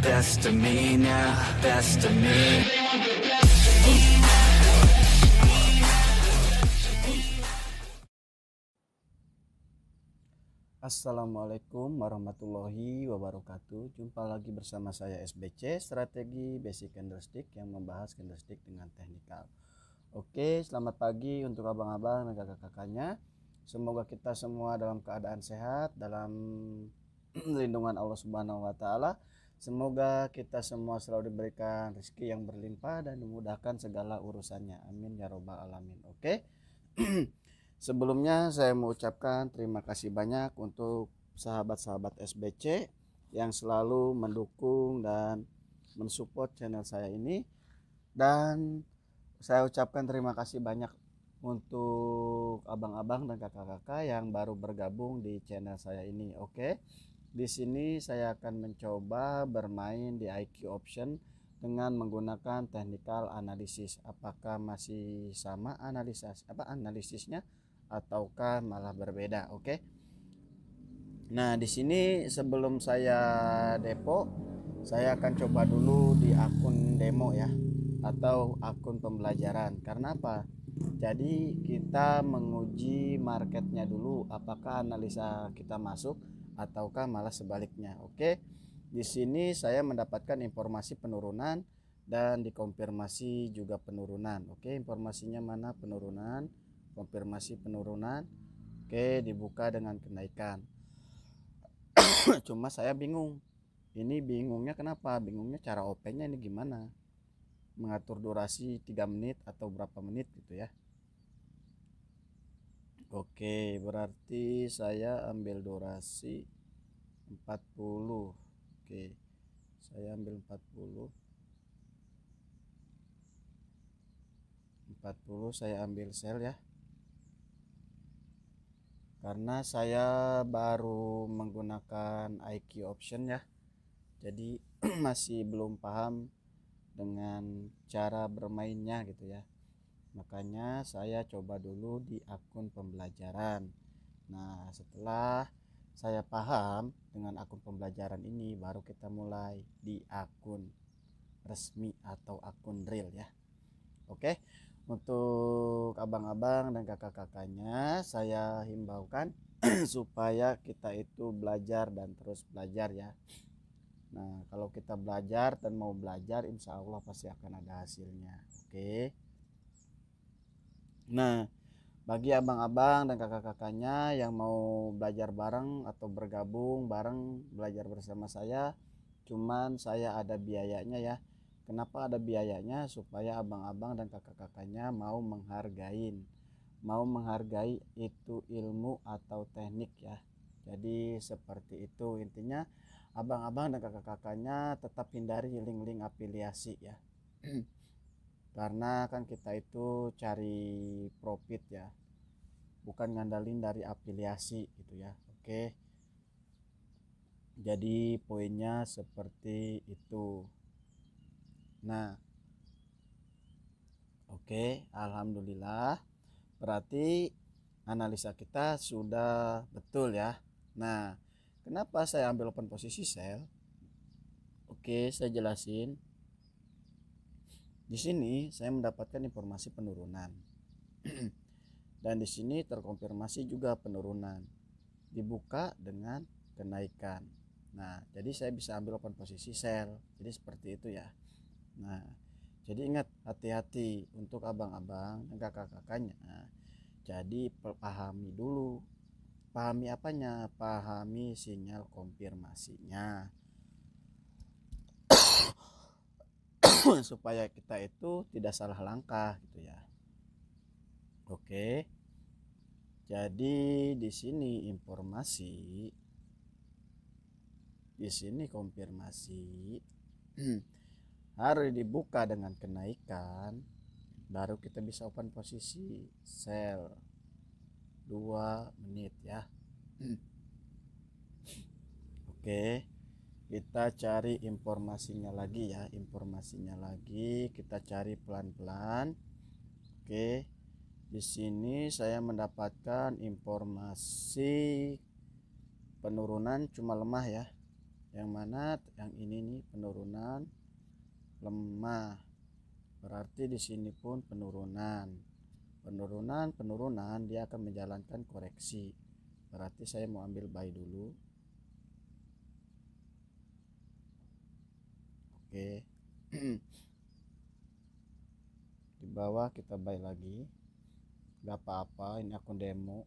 best of me now, best of me. Assalamualaikum warahmatullahi wabarakatuh. Jumpa lagi bersama saya SBC, Strategi Basic Candlestick, yang membahas candlestick dengan teknikal. Oke, selamat pagi untuk abang-abang dan kakak-kakaknya. Semoga kita semua dalam keadaan sehat, dalam lindungan Allah Subhanahu wa taala. Semoga kita semua selalu diberikan rezeki yang berlimpah dan dimudahkan segala urusannya. Amin ya robbal alamin. Oke. Sebelumnya saya mau ucapkan terima kasih banyak untuk sahabat-sahabat SBC yang selalu mendukung dan mensupport channel saya ini, dan saya ucapkan terima kasih banyak untuk abang-abang dan kakak-kakak yang baru bergabung di channel saya ini. Oke. Di sini saya akan mencoba bermain di IQ option dengan menggunakan technical analysis. Apakah masih sama analisisnya ataukah malah berbeda? Oke. Nah, di sini sebelum saya depo, saya akan coba dulu di akun demo ya, atau akun pembelajaran. Karena apa? Jadi kita menguji marketnya dulu, apakah analisa kita masuk ataukah malah sebaliknya. Oke. Di sini saya mendapatkan informasi penurunan dan dikonfirmasi juga penurunan. Oke, informasinya mana? Penurunan, konfirmasi penurunan. Oke, dibuka dengan kenaikan. Cuma saya bingung. Ini bingungnya kenapa? Bingungnya cara OP-nya ini gimana? Mengatur durasi 3 menit atau berapa menit gitu ya. Oke, berarti saya ambil durasi 40. Oke, saya ambil 40, saya ambil sell ya, karena saya baru menggunakan IQ option ya, jadi masih belum paham dengan cara bermainnya gitu ya. Makanya saya coba dulu di akun pembelajaran. Nah, setelah saya paham dengan akun pembelajaran ini, baru kita mulai di akun resmi atau akun real ya. Oke, untuk abang-abang dan kakak-kakaknya saya himbaukan supaya kita itu belajar dan terus belajar ya. Nah, kalau kita belajar dan mau belajar, insya Allah pasti akan ada hasilnya. Oke. Nah, bagi abang-abang dan kakak-kakaknya yang mau belajar bareng atau bergabung bareng belajar bersama saya, cuman saya ada biayanya ya. Kenapa ada biayanya? Supaya abang-abang dan kakak-kakaknya mau menghargai itu ilmu atau teknik ya. Jadi seperti itu intinya. Abang-abang dan kakak-kakaknya tetap hindari link-link afiliasi ya. Karena kan kita itu cari profit ya, bukan ngandalin dari afiliasi gitu ya. Oke, jadi poinnya seperti itu. Nah, oke, alhamdulillah, berarti analisa kita sudah betul ya. Nah, kenapa saya ambil open posisi sell? Oke, saya jelasin. Di sini saya mendapatkan informasi penurunan. Dan di sini terkonfirmasi juga penurunan. Dibuka dengan kenaikan. Nah, jadi saya bisa ambil open posisi sell. Jadi seperti itu ya. Nah, jadi ingat, hati-hati untuk abang-abang dan kakak-kakaknya. Jadi pahami dulu. Pahami apanya? Pahami sinyal konfirmasinya. Supaya kita itu tidak salah langkah gitu ya. Oke. Jadi di sini informasi, di sini konfirmasi harus dibuka dengan kenaikan, baru kita bisa open posisi sell 2 menit ya. Oke, kita cari informasinya lagi ya, kita cari pelan-pelan. Oke, di sini saya mendapatkan informasi penurunan cuma lemah ya, Yang mana yang ini nih penurunan lemah. Berarti di sini pun penurunan. Penurunan dia akan menjalankan koreksi. Berarti saya mau ambil buy dulu. Oke. Di bawah kita buy lagi. Gak apa-apa, ini akun demo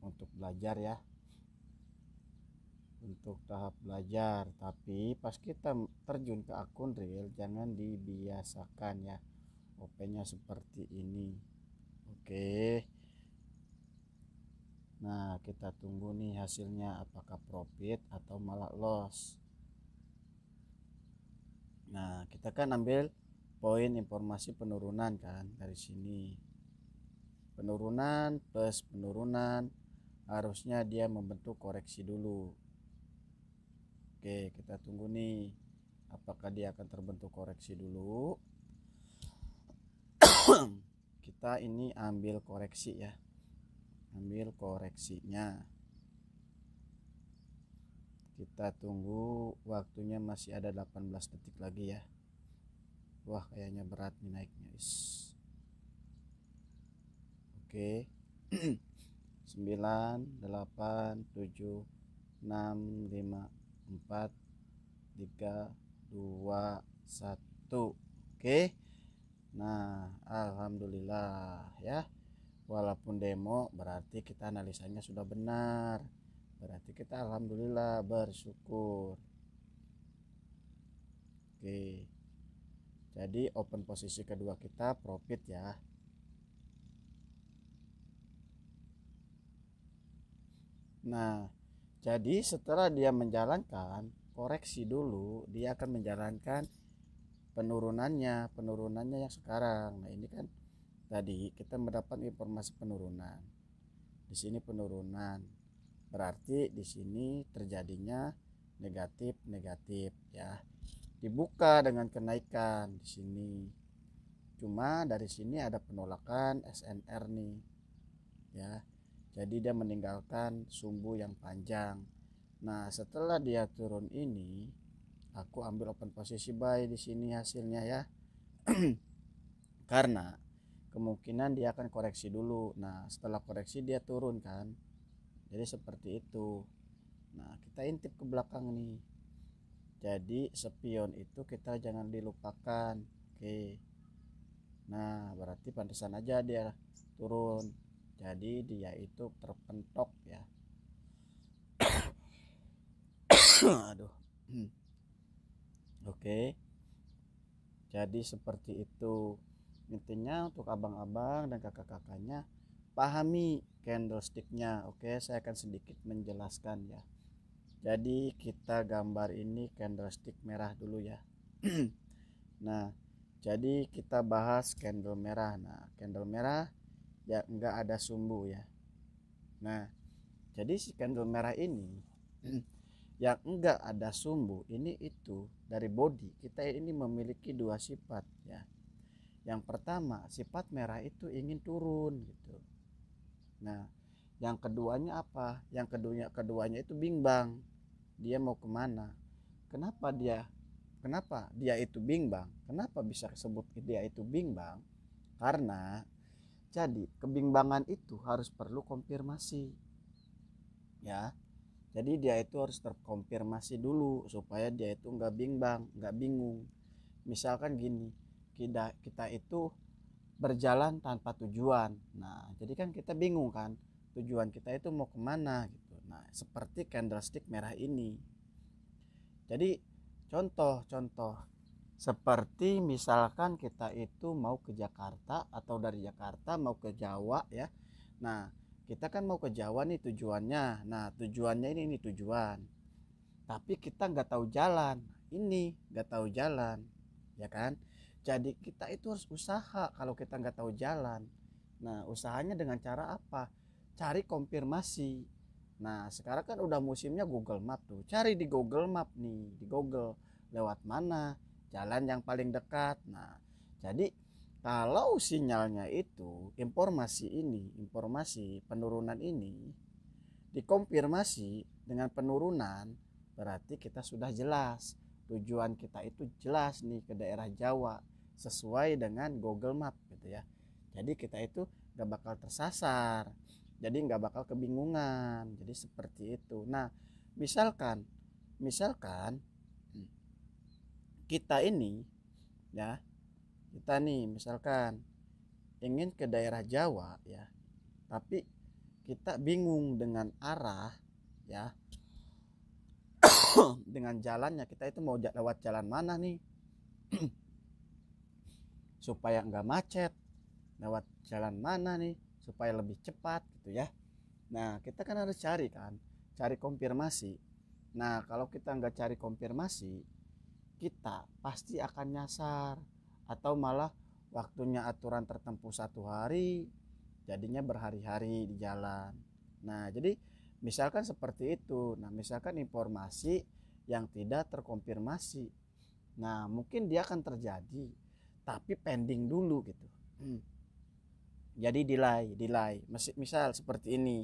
untuk belajar ya, untuk tahap belajar. Tapi pas kita terjun ke akun real jangan dibiasakan ya OP nya seperti ini. Oke, nah kita tunggu nih hasilnya, apakah profit atau malah loss. Nah kita kan ambil poin informasi penurunan kan dari sini. Penurunan plus penurunan, harusnya dia membentuk koreksi dulu. Oke, kita tunggu nih apakah dia akan terbentuk koreksi dulu. Kita ini ambil koreksi ya, ambil koreksinya. Kita tunggu, waktunya masih ada 18 detik lagi ya. Wah kayaknya berat nih naiknya. Oke. 9, 8, 7, 6, 5, 4, 3, 2, 1. Oke. Nah alhamdulillah ya, walaupun demo berarti kita analisanya sudah benar, berarti kita alhamdulillah bersyukur. Oke, jadi open posisi kedua kita profit ya. Nah jadi setelah dia menjalankan koreksi dulu, dia akan menjalankan penurunannya yang sekarang. Nah ini kan tadi kita mendapat informasi penurunan, di sini penurunan, berarti di sini terjadinya negatif ya. Dibuka dengan kenaikan di sini, cuma dari sini ada penolakan SNR nih ya, jadi dia meninggalkan sumbu yang panjang. Nah setelah dia turun ini, aku ambil open posisi buy di sini hasilnya ya. Karena kemungkinan dia akan koreksi dulu. Nah setelah koreksi dia turun kan, jadi seperti itu. Nah kita intip ke belakang nih, jadi spion itu kita jangan dilupakan. Oke, nah berarti pantesan aja dia turun, jadi dia itu terpentok ya. Aduh. Oke, jadi seperti itu intinya. Untuk abang-abang dan kakak-kakaknya, pahami candlesticknya. Oke, saya akan sedikit menjelaskan ya. Jadi kita gambar ini candlestick merah dulu ya. Nah jadi kita bahas candle merah. Nah candle merah ya enggak ada sumbu ya. Nah jadi si candle merah ini yang enggak ada sumbu ini, itu dari body kita ini memiliki dua sifat ya. Yang pertama, sifat merah itu ingin turun gitu. Nah yang keduanya apa? Yang keduanya itu bimbang, dia mau kemana. Kenapa dia itu bimbang? Kenapa bisa disebut dia itu bimbang? Karena jadi kebimbangan itu harus perlu konfirmasi ya. Jadi dia itu harus terkonfirmasi dulu supaya dia itu nggak bimbang, nggak bingung. Misalkan gini, kita itu berjalan tanpa tujuan. Nah jadi kan kita bingung kan, tujuan kita itu mau kemana gitu. Nah seperti candlestick merah ini. Jadi contoh seperti misalkan kita itu mau ke Jakarta atau dari Jakarta mau ke Jawa ya. Nah kita kan mau ke Jawa nih tujuannya. Nah tujuannya ini tujuan, tapi kita nggak tahu jalan, nggak tahu jalan ya kan. Jadi kita itu harus usaha kalau kita nggak tahu jalan. Nah usahanya dengan cara apa? Cari konfirmasi. Nah sekarang kan udah musimnya Google Map tuh, cari di Google Map nih, di Google lewat mana jalan yang paling dekat. Nah jadi kalau sinyalnya itu informasi penurunan ini dikonfirmasi dengan penurunan, berarti kita sudah jelas. Tujuan kita itu jelas nih ke daerah Jawa sesuai dengan Google Map gitu ya. Jadi kita itu gak bakal tersasar. Jadi gak bakal kebingungan. Jadi seperti itu. Nah, misalkan kita ini ya, kita nih misalkan ingin ke daerah Jawa ya, tapi kita bingung dengan arah ya, dengan jalannya, kita itu mau lewat jalan mana nih supaya nggak macet, lewat jalan mana nih supaya lebih cepat gitu ya. Nah, kita kan harus cari konfirmasi. Nah, kalau kita nggak cari konfirmasi, kita pasti akan nyasar, atau malah waktunya aturan tertempuh 1 hari jadinya berhari-hari di jalan. Nah, jadi misalkan seperti itu. Nah, misalkan informasi yang tidak terkonfirmasi, nah mungkin dia akan terjadi tapi pending dulu gitu. Jadi delay. Misal seperti ini,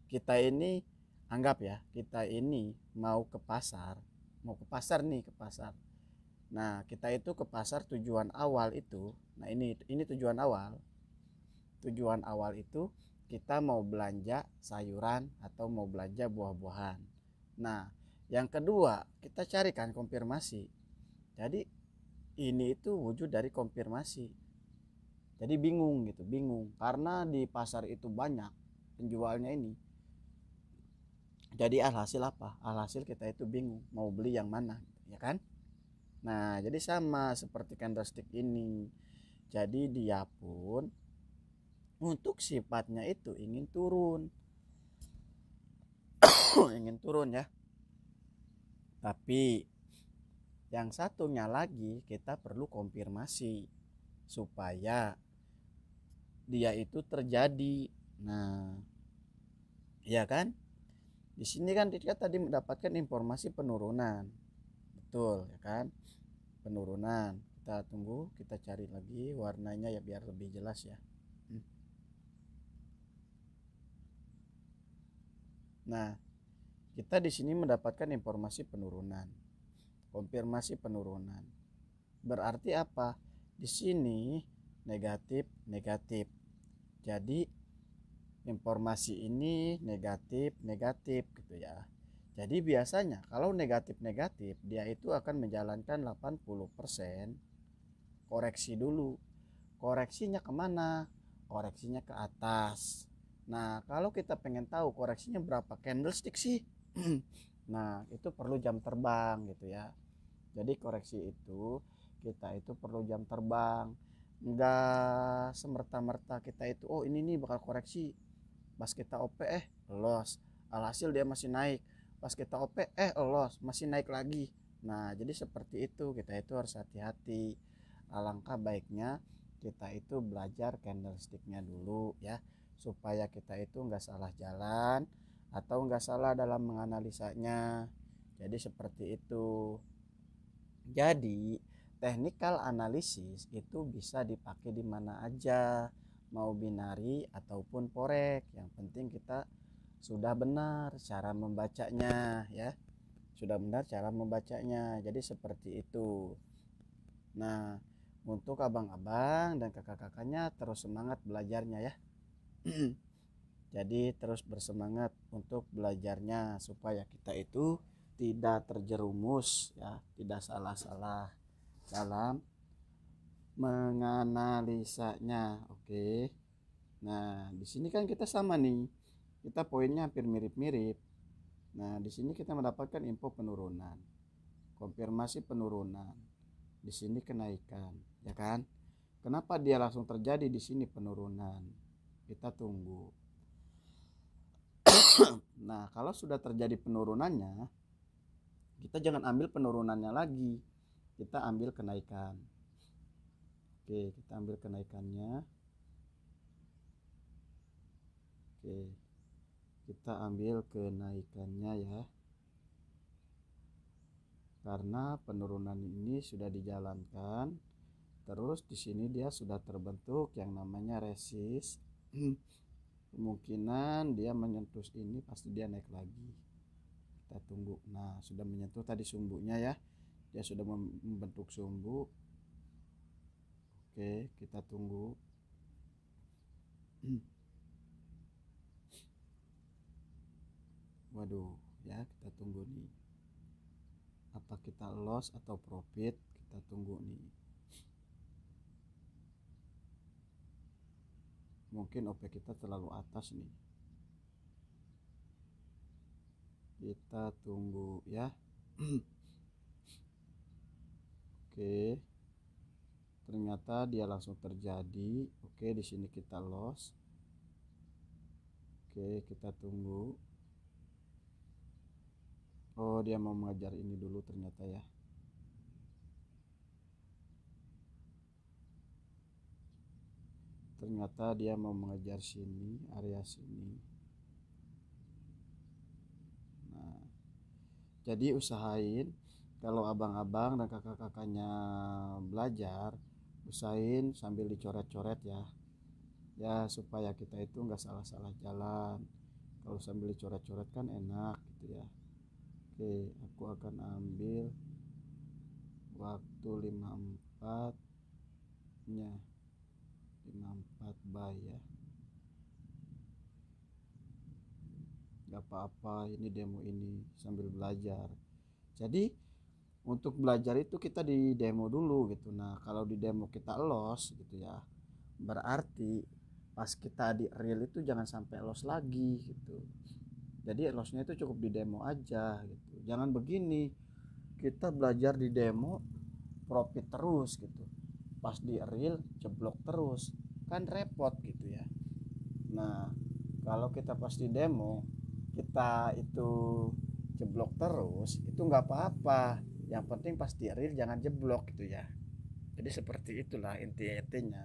kita ini anggap ya, kita ini mau ke pasar nih, ke pasar. Nah, kita itu ke pasar tujuan awal itu. Nah, ini tujuan awal. Tujuan awal itu kita mau belanja sayuran atau mau belanja buah-buahan. Nah, yang kedua, kita carikan konfirmasi. Jadi ini itu wujud dari konfirmasi. Jadi bingung karena di pasar itu banyak penjualnya ini. Jadi alhasil apa? Alhasil kita itu bingung mau beli yang mana, ya kan? Nah, jadi sama seperti candlestick ini. Jadi dia pun untuk sifatnya itu ingin turun. Ingin turun ya. Tapi yang satunya lagi kita perlu konfirmasi supaya dia itu terjadi. Nah, ya kan? Di sini kan kita tadi mendapatkan informasi penurunan. Betul, ya kan? Penurunan. Kita tunggu, kita cari lagi warnanya ya biar lebih jelas ya. Nah, kita di sini mendapatkan informasi penurunan. Konfirmasi penurunan. Berarti apa? Di sini negatif. Jadi informasi ini negatif gitu ya. Jadi biasanya kalau negatif dia itu akan menjalankan 80% koreksi dulu. Koreksinya kemana? Koreksinya ke atas. Nah, kalau kita pengen tahu koreksinya berapa candlestick sih, nah itu perlu jam terbang gitu ya. Jadi koreksi itu kita itu perlu jam terbang. Enggak semerta-merta kita itu ini nih bakal koreksi, pas kita OP loss, alhasil dia masih naik, pas kita OP loss, masih naik lagi. Nah, jadi seperti itu, kita itu harus hati-hati. Alangkah baiknya kita itu belajar candlesticknya dulu ya, supaya kita itu enggak salah jalan atau enggak salah dalam menganalisanya. Jadi seperti itu. Jadi technical analysis itu bisa dipakai di mana aja, mau binary ataupun forex. Yang penting kita sudah benar cara membacanya ya. Sudah benar cara membacanya. Jadi seperti itu. Nah, untuk abang-abang dan kakak-kakaknya terus semangat belajarnya ya. Jadi terus bersemangat untuk belajarnya supaya kita itu tidak terjerumus ya, tidak salah-salah dalam menganalisanya. Oke. Nah, di sini kan kita sama nih. Kita poinnya hampir mirip-mirip. Nah, di sini kita mendapatkan info penurunan. Konfirmasi penurunan. Di sini kenaikan, ya kan? Kenapa dia langsung terjadi di sini penurunan? Kita tunggu. Nah, kalau sudah terjadi penurunannya, kita jangan ambil penurunannya lagi, kita ambil kenaikan. Oke, kita ambil kenaikannya. Oke, kita ambil kenaikannya ya, karena penurunan ini sudah dijalankan. Terus di sini dia sudah terbentuk yang namanya resist. Kemungkinan dia menyentuh ini pasti dia naik lagi. Kita kita tunggu. Nah, sudah menyentuh tadi sumbunya ya, dia sudah membentuk sumbu. Oke, kita tunggu. Waduh ya, kita tunggu nih, apa kita loss atau profit, kita tunggu nih. Mungkin OP kita terlalu atas nih, kita tunggu ya. Oke, ternyata dia langsung terjadi. Oke, di sini kita loss. Oke, kita tunggu. Oh, dia mau mengejar ini dulu ternyata ya. Ternyata dia mau mengejar sini, area sini. Nah, jadi usahain kalau abang-abang dan kakak-kakaknya belajar, usahain sambil dicoret-coret ya. Ya, supaya kita itu nggak salah-salah jalan. Kalau sambil dicoret-coret kan enak gitu ya. Oke, aku akan ambil waktu 54 nya, 54 buy ya. Gak apa-apa, ini demo ini sambil belajar. Jadi untuk belajar itu kita di demo dulu gitu. Nah, kalau di demo kita loss gitu ya, berarti pas kita di real itu jangan sampai loss lagi gitu. Jadi lossnya itu cukup di demo aja gitu. Jangan begini, kita belajar di demo profit terus gitu, pas di real jeblok terus, kan repot gitu ya. Nah, kalau kita pas di demo kita itu jeblok terus, itu nggak apa-apa, yang penting pas di real jangan jeblok gitu ya. Jadi seperti itulah intinya.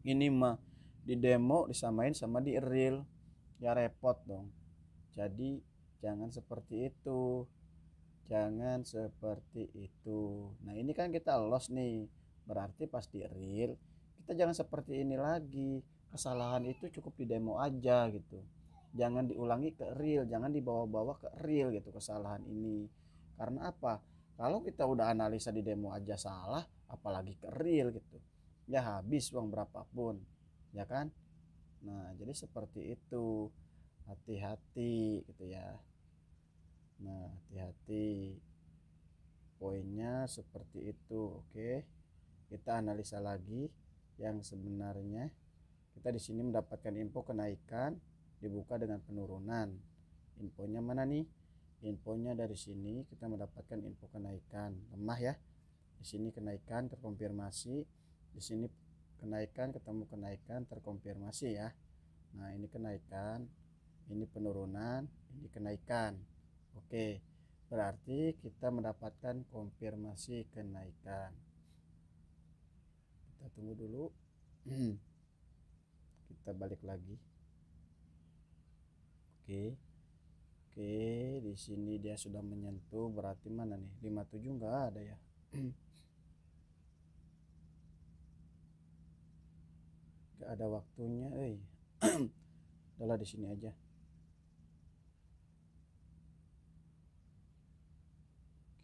Ini mah di demo disamain sama di real, ya repot dong. Jadi jangan seperti itu, jangan seperti itu. Nah, ini kan kita loss nih, berarti pas di real kita jangan seperti ini lagi. Kesalahan itu cukup di demo aja gitu, jangan diulangi ke real, jangan dibawa-bawa ke real gitu kesalahan ini. Karena apa, kalau kita udah analisa di demo aja salah, apalagi ke real gitu, ya habis uang berapapun ya kan. Nah, jadi seperti itu, hati-hati gitu ya. Nah, hati-hati, poinnya seperti itu. Oke, kita analisa lagi yang sebenarnya. Kita di sini mendapatkan info kenaikan, dibuka dengan penurunan. Infonya mana nih? Infonya dari sini kita mendapatkan info kenaikan, lemah ya. Di sini kenaikan terkonfirmasi, di sini kenaikan, ketemu kenaikan terkonfirmasi ya. Nah, ini kenaikan, ini penurunan, ini kenaikan. Oke, berarti kita mendapatkan konfirmasi kenaikan. Kita tunggu dulu. Kita balik lagi. Oke, di sini dia sudah menyentuh, berarti mana nih? 57 nggak ada ya. Nggak ada waktunya, udahlah di sini aja.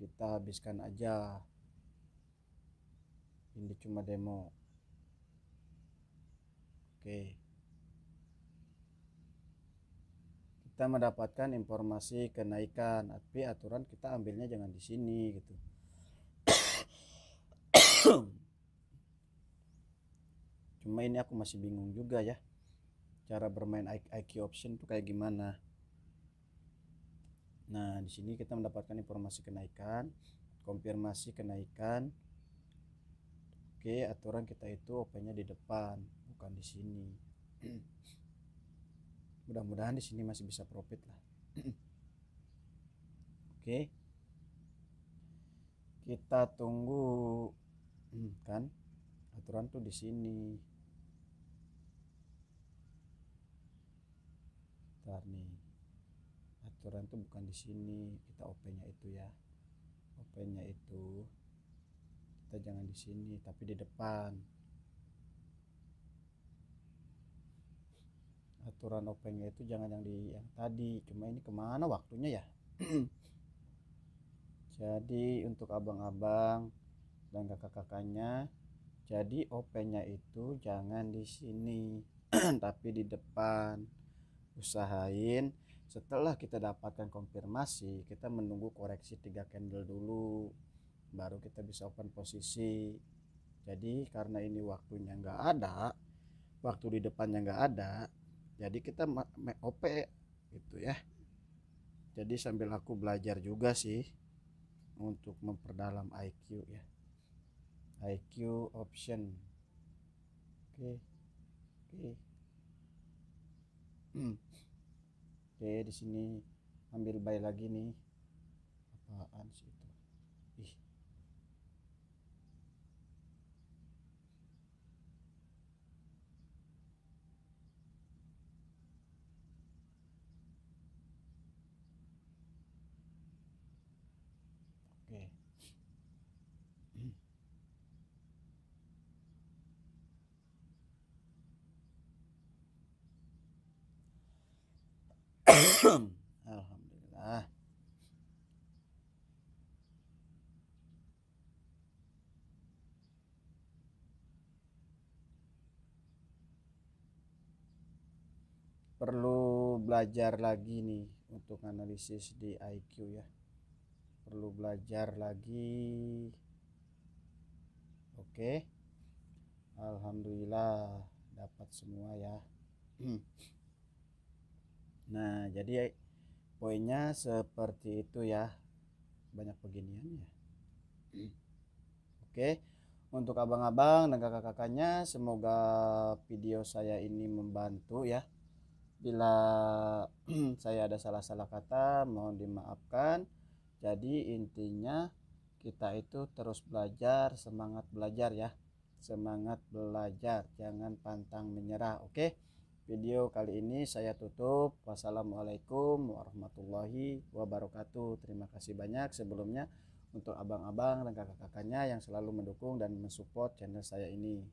Kita habiskan aja. Ini cuma demo. Oke. Kita mendapatkan informasi kenaikan, tapi aturan kita ambilnya jangan di sini gitu. Cuma ini aku masih bingung juga ya, cara bermain IQ option tuh kayak gimana. Nah, di sini kita mendapatkan informasi kenaikan, konfirmasi kenaikan. Oke, aturan kita itu OP-nya di depan, bukan di sini. Mudah-mudahan di sini masih bisa profit lah. Oke, kita tunggu. Kan aturan tuh di sini. Ntar nih, aturan tuh bukan di sini, kita OP-nya itu ya. OP-nya itu kita jangan di sini, tapi di depan. aturan OP-nya itu jangan yang di yang tadi, cuma ini kemana waktunya ya. Jadi untuk abang-abang dan kakak-kakaknya, jadi OP-nya itu jangan di sini tapi di depan. Usahain setelah kita dapatkan konfirmasi, kita menunggu koreksi 3 candle dulu, baru kita bisa open posisi. Jadi karena ini waktunya nggak ada, waktu di depannya nggak ada, jadi kita OP gitu ya. Jadi sambil aku belajar juga sih untuk memperdalam IQ ya, IQ option. Oke, oke. Oke, di sini ambil buy lagi nih. Apaan sih itu? Ih. Oke. Alhamdulillah. Perlu belajar lagi nih untuk analisis di IQ ya. Perlu belajar lagi. Oke. Alhamdulillah dapat semua ya. Nah, jadi poinnya seperti itu ya. Banyak beginian ya. Oke. Untuk abang-abang dan kakak-kakaknya, semoga video saya ini membantu ya. Bila saya ada salah-salah kata, mohon dimaafkan. Jadi intinya kita itu terus belajar, semangat belajar ya. Semangat belajar, jangan pantang menyerah. Oke. Video kali ini saya tutup. Wassalamualaikum warahmatullahi wabarakatuh. Terima kasih banyak sebelumnya untuk abang-abang dan kakak-kakaknya yang selalu mendukung dan mensupport channel saya ini.